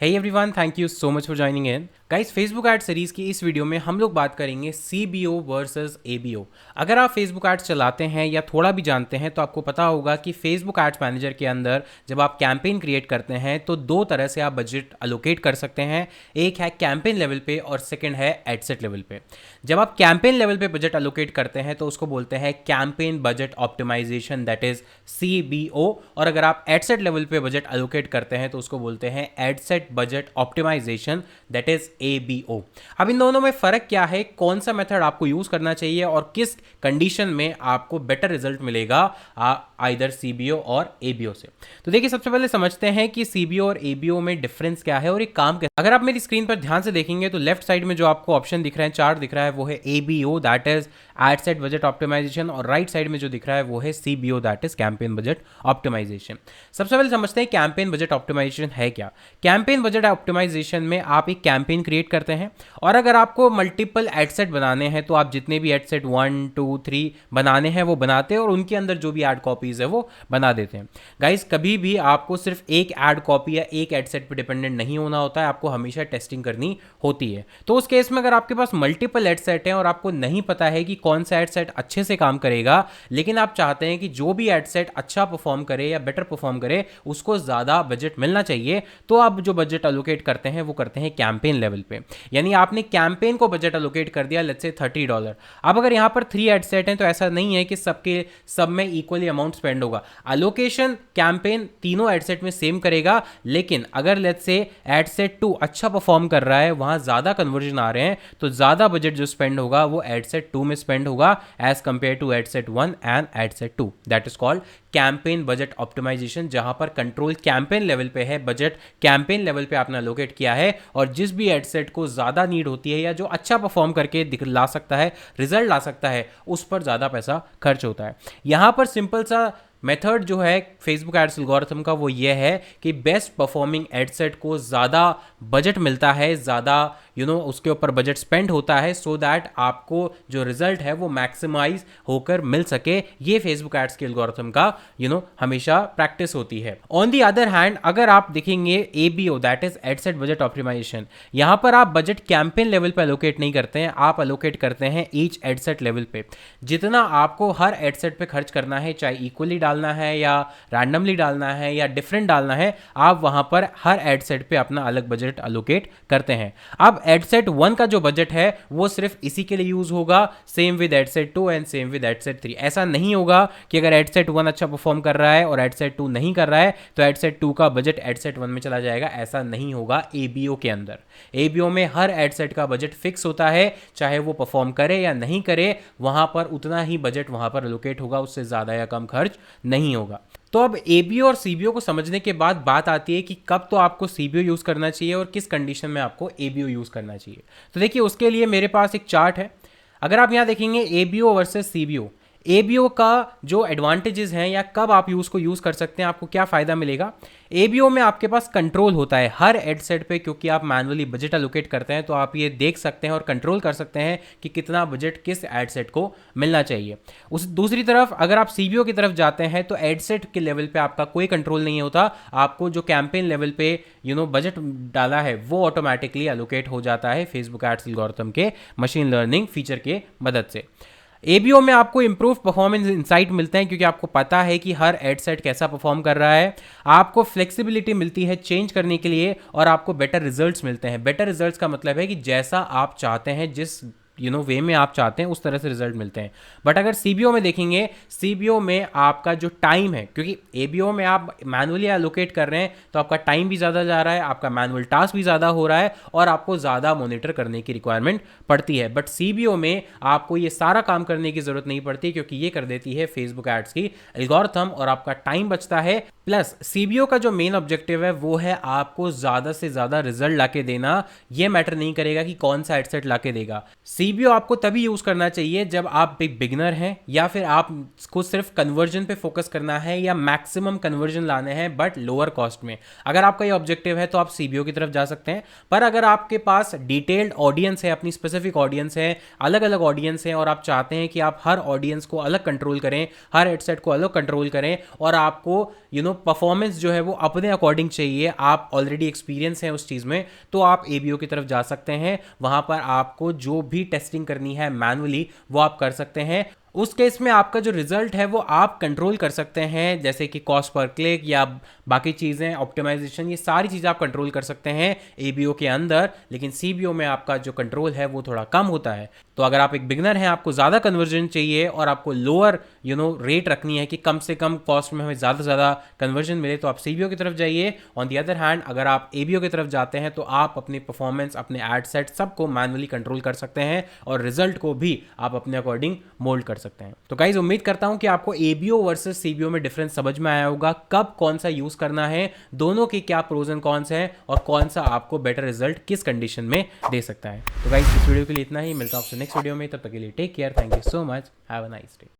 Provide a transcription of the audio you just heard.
Hey everyone, thank you so much for joining in. Guys, Facebook ad series की इस video में हम लोग बात करेंगे CBO वर्सेस ABO। अगर आप फेसबुक एड्स चलाते हैं या थोड़ा भी जानते हैं तो आपको पता होगा कि फेसबुक एड्स मैनेजर के अंदर जब आप कैंपेन क्रिएट करते हैं तो दो तरह से आप बजट अलोकेट कर सकते हैं। एक है कैंपेन लेवल पे और सेकंड है एडसेट लेवल पे। जब आप कैंपेन लेवल पे बजट अलोकेट करते हैं तो उसको बोलते हैं campaign budget optimisation, that is CBO। और अगर आप एडसेट लेवल पे बजट अलोकेट करते हैं तो उसको बोलते हैं ad set budget optimisation, that is ABO। अब इन दोनों में फर्क क्या है, कौन सा मेथड आपको यूज करना चाहिए और किस कंडीशन में आपको बेटर रिजल्ट मिलेगा आइदर CBO और ABO से। तो देखिए, सबसे पहले समझते हैं कि CBO और ABO में डिफरेंस क्या है और एक काम कैसे। अगर आप मेरी स्क्रीन पर ध्यान से देखेंगे तो लेफ्ट साइड में जो आपको ऑप्शन दिख रहा है, चार्ट दिख रहा है, वो है ABO, that is ad set budget optimisation, और राइट साइड में जो दिख रहा है वो है CBO, that is campaign budget optimisation. सबसे पहले समझते हैं कैंपेन बजट ऑप्टिमाइजेशन है क्या। कैंपेन बजट ऑप्टिमाइजेशन में आप एक कैंपेन क्रिएट करते हैं और अगर आपको मल्टीपल एडसेट बनाने हैं तो आप जितने भी एडसेट 1 2 3 बनाने हैं वो बनाते हैं और उनके अंदर जो भी एड कॉपीज है वो बना देते हैं। गाइस, कभी भी आपको सिर्फ एक एड कॉपी या एक एडसेट पर डिपेंडेंट नहीं होना होता है, आपको हमेशा टेस्टिंग करनी होती है। तो उस केस में अगर आपके पास मल्टीपल एडसेट हैं और आपको नहीं पता है कि कौन सा एडसेट अच्छे से काम करेगा, लेकिन आप चाहते हैं कि जो भी एडसेट अच्छा परफॉर्म करे या बेटर परफॉर्म करे उसको ज़्यादा बजट मिलना चाहिए, तो आप जो बजट अलोकेट करते हैं वो करते हैं कैंपेन लेवल पे। यानी आपने कैंपेन को बजट अलोकेट कर दिया, लेट्स से $30। अब अगर यहाँ पर 3 एडसेट हैं तो ऐसा नहीं है कि सब में इक्वली अमाउंट स्पेंड होगा। अलोकेशन कैंपेन तीनों एडसेट में सेम करेगा, लेकिन अगर लेट्स से एडसेट 2 अच्छा परफॉर्म कर रहा है, वहां ज़्यादा कन्वर्जन आ रहे हैं, तो ज़्यादा बजट जो स्पेंड होगा वो एडसेट 2 में स्पेंड होगा as compare to ad set 1 and ad set 2। That is called campaign budget optimisation, जहां पर कंट्रोल कैंपेन लेवल पे है, बजट कैंपेन लेवल पे आपने अलोकेट किया है, और जिस भी एडसेट को ज़्यादा नीड होती है या जो अच्छा परफॉर्म करके ला सकता है, रिजल्ट ला सकता है, उस पर ज़्यादा पैसा खर्च होता है। यहां पर सिंपल सा मेथड जो है फेसबुक एड्स एल्गोरिथम का वो ये है कि बेस्ट परफॉर्मिंग एडसेट को ज़्यादा बजट मिलता है, ज़्यादा उसके ऊपर बजट स्पेंड होता है, सो दैट आपको जो रिजल्ट है वो मैक्सिमाइज होकर मिल सके। ये फेसबुक एड्स के एल्गोरिथम का हमेशा प्रैक्टिस होती है। ऑन दी अदर हैंड, अगर आप देखेंगे ABO, that is ad set budget optimisation, यहां पर आप बजट कैंपेन लेवल पे अलोकेट नहीं करते हैं, आप अलोकेट करते हैं ईच एडसेट लेवल पे। जितना आपको हर एडसेट पे खर्च करना है, चाहे इक्वली डालना है या रैंडमली डालना है या डिफरेंट डालना है, आप वहां पर हर एडसेट पे अपना अलग बजट अलोकेट करते हैं। अब एडसेट 1 का जो बजट है वो सिर्फ इसी के लिए यूज होगा, same with ad set 2 and same with ad set 3। ऐसा नहीं होगा कि अगर एडसेट 1 अच्छा परफॉर्म कर रहा है और एडसेट 2 नहीं कर रहा है तो एडसेट 2 का बजट एडसेट 1 में चला जाएगा, ऐसा नहीं होगा ABO के अंदर। ABO में हर एडसेट का बजट फिक्स होता है, चाहे वो परफॉर्म करे या नहीं करे, वहां पर उतना ही बजट वहां पर अलोकेट होगा, उससे ज्यादा या कम खर्च नहीं होगा। तो अब ABO और CBO को समझने के बाद बात आती है कि कब तो आपको CBO यूज़ करना चाहिए और किस कंडीशन में आपको ABO यूज़ करना चाहिए। तो देखिए, उसके लिए मेरे पास एक चार्ट है। अगर आप यहाँ देखेंगे ABO वर्सेस CBO, ABO का जो एडवांटेजेस हैं या कब आप को यूज़ कर सकते हैं, आपको क्या फ़ायदा मिलेगा। ABO में आपके पास कंट्रोल होता है हर एडसेट पे, क्योंकि आप मैनुअली बजट अलोकेट करते हैं, तो आप ये देख सकते हैं और कंट्रोल कर सकते हैं कि कितना बजट किस एडसेट को मिलना चाहिए। उस दूसरी तरफ अगर आप CBO की तरफ जाते हैं तो एडसेट के लेवल पे आपका कोई कंट्रोल नहीं होता, आपको जो कैंपेन लेवल पे बजट डाला है वो ऑटोमेटिकली अलोकेट हो जाता है फेसबुक एड्स एल्गोरिथम के मशीन लर्निंग फीचर के मदद से। ABO में आपको इंप्रूव परफॉर्मेंस इंसाइट मिलते हैं, क्योंकि आपको पता है कि हर एडसेट कैसा परफॉर्म कर रहा है, आपको फ्लेक्सिबिलिटी मिलती है चेंज करने के लिए, और आपको बेटर रिजल्ट्स मिलते हैं। बेटर रिजल्ट्स का मतलब है कि जैसा आप चाहते हैं, जिस वे में आप चाहते हैं उस तरह से रिजल्ट मिलते हैं। बट अगर CBO में देखेंगे, CBO में आपका जो टाइम है, क्योंकि ABO में आप मैनुअली एलोकेट कर रहे हैं तो आपका टाइम भी ज़्यादा जा रहा है, आपका मैनुअल टास्क भी ज़्यादा हो रहा है और आपको ज़्यादा मॉनिटर करने की रिक्वायरमेंट पड़ती है। बट CBO में आपको ये सारा काम करने की ज़रूरत नहीं पड़ती, क्योंकि ये कर देती है फेसबुक एड्स की एल्गोरिथम और आपका टाइम बचता है। प्लस CBO का जो मेन ऑब्जेक्टिव है वो है आपको ज़्यादा से ज़्यादा रिजल्ट लाके देना। ये मैटर नहीं करेगा कि कौन सा एडसेट लाके देगा। CBO आपको तभी यूज़ करना चाहिए जब आप एक बिगनर हैं या फिर आपको सिर्फ कन्वर्जन पे फोकस करना है या मैक्सिमम कन्वर्जन लाने हैं बट लोअर कॉस्ट में। अगर आपका ये ऑब्जेक्टिव है तो आप CBO की तरफ जा सकते हैं। पर अगर आपके पास डिटेल्ड ऑडियंस है, अपनी स्पेसिफिक ऑडियंस है, अलग अलग ऑडियंस है, और आप चाहते हैं कि आप हर ऑडियंस को अलग कंट्रोल करें, हर एडसेट को अलग कंट्रोल करें, और आपको परफॉर्मेंस जो है वो अपने अकॉर्डिंग चाहिए, आप ऑलरेडी एक्सपीरियंस है उस चीज़ में, तो आप एबीओ की तरफ जा सकते हैं। वहाँ पर आपको जो भी टेस्टिंग करनी है मैनुअली वो आप कर सकते हैं। उस केस में आपका जो रिजल्ट है वो आप कंट्रोल कर सकते हैं, जैसे कि कॉस्ट पर क्लिक या बाकी चीज़ें, ऑप्टिमाइजेशन, ये सारी चीज़ें आप कंट्रोल कर सकते हैं एबीओ के अंदर। लेकिन सीबीओ में आपका जो कंट्रोल है वो थोड़ा कम होता है। तो अगर आप एक बिगनर हैं, आपको ज़्यादा कन्वर्जन चाहिए और आपको लोअर रेट रखनी है कि कम से कम कॉस्ट में हमें ज़्यादा से ज़्यादा कन्वर्जन मिले, तो आप सीबीओ की तरफ जाइए। ऑन दी अदर हैंड अगर आप एबीओ की तरफ जाते हैं तो आप अपनी परफॉर्मेंस, अपने एड सेट सबको मैनुअली कंट्रोल कर सकते हैं और रिजल्ट को भी आप अपने अकॉर्डिंग मोल्ड कर सकते हैं। तो गाइज उम्मीद करता हूं कि आपको एबीओ वर्सेस सीबीओ में डिफरेंस समझ में आया होगा, कब कौन सा यूज करना है, दोनों के क्या प्रोज एंड कॉन्स हैं और कौन सा आपको बेटर रिजल्ट किस कंडीशन में दे सकता है। तो गाइज इस वीडियो के लिए इतना ही, मिलता हूं आपसे नेक्स्ट वीडियो में, तब तक के लिए take care, thank you so much, have a nice day.